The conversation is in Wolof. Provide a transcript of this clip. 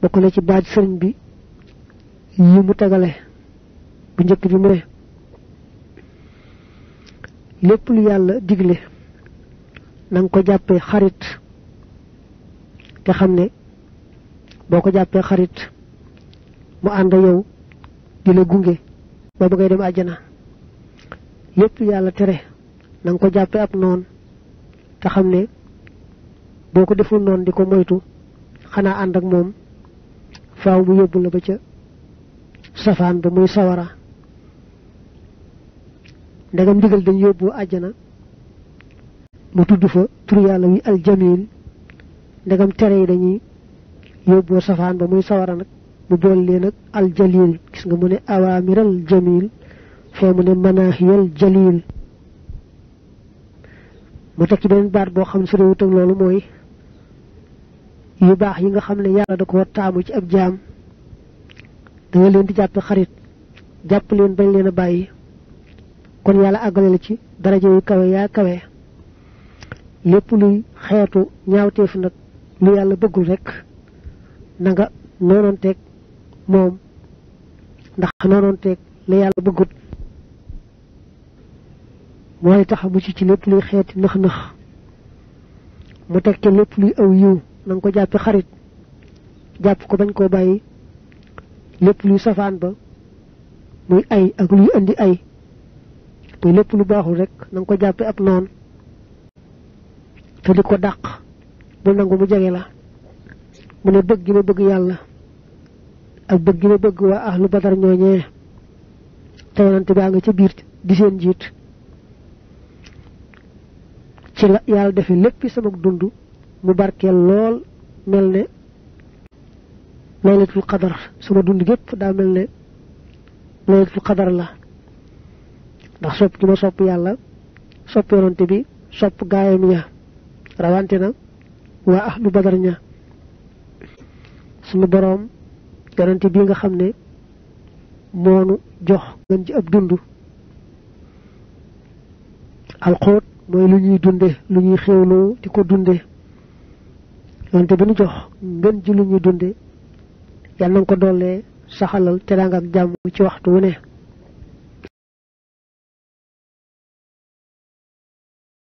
bokk na ci baat sëriñ bi yi mu tegale bu njëkk bi mu ne lépp lu yàlla digle nang ko jàppee xarit te xam ne boo ko jàppee xarit mu ànd yow di la gunge ba ngay dem àjjana lépp lu yàlla tere nang ko jàppee ab noon te xam ne boo ko deful noon di ko moytu xanaa ànd ak moom faaw mu yóbbu la ba ca safaan ba muy sawara ndegam ndigal dañ yóbbu àjjana mu tudd fa tur yàlla wi aljamil ndegam tere yi dañuy yóbbu safaan ba muy sawara nag mu bool leen ak aljalil gis nga mu ne awaamiral jamil fee mu ne manahiyal jalil mu teg ci beneen baat boo xam ne su réewut ak loolu mooy yu baax yi nga xam ne yàlla da ko taamu ci ab jaam da nga leen di jàppe xarit jàpp leen bañ leen a bàyyi kon yàlla àggale la ci daraja yu kawe yaa kawe lépp luy xeetu ñaawteef nag lu yàlla bëggul rek na nga noonoonteeg moom ndax noonoonteeg la yàlla bëggut mooy tax mu ci lépp luy xeeti nëx-nëx mu teg ca lépp luy aw yiw na nga ko jàppe xarit jàpp ko bañ koo bàyyi lépp luy safaan ba muy ay ak luy andi ay muy lépp lu baaxul rek na nga ko jàppe ab noon te di ko dàq bu nangu mu jege la mu ne bëgg gi ma bëgg yàlla ak bëgg gi ma bëgg waa ahlu badar ñooñee te yonante baa nga ca biir di seen njiit ci la yàlla defe lépp sama dund mu barkeel lool mel ne laylatul qadar sama dund gépp daa mel ne laylatul qadar la ndax sopp gi ma sopp yàlla sopp yonante bi sopp gaayam ya rawante na waa ahlu badar ña sunu boroom yonante bi nga xam ne moonu jox gën ci ab dund alxóot mooy lu ñuy dunde lu ñuy xéewloo di ko dunde yonante bi nu jox ngën ji lu ñuy dunde yàlla na nga ko dollee saxalal teraanga ak jàmm ci waxtu wu ne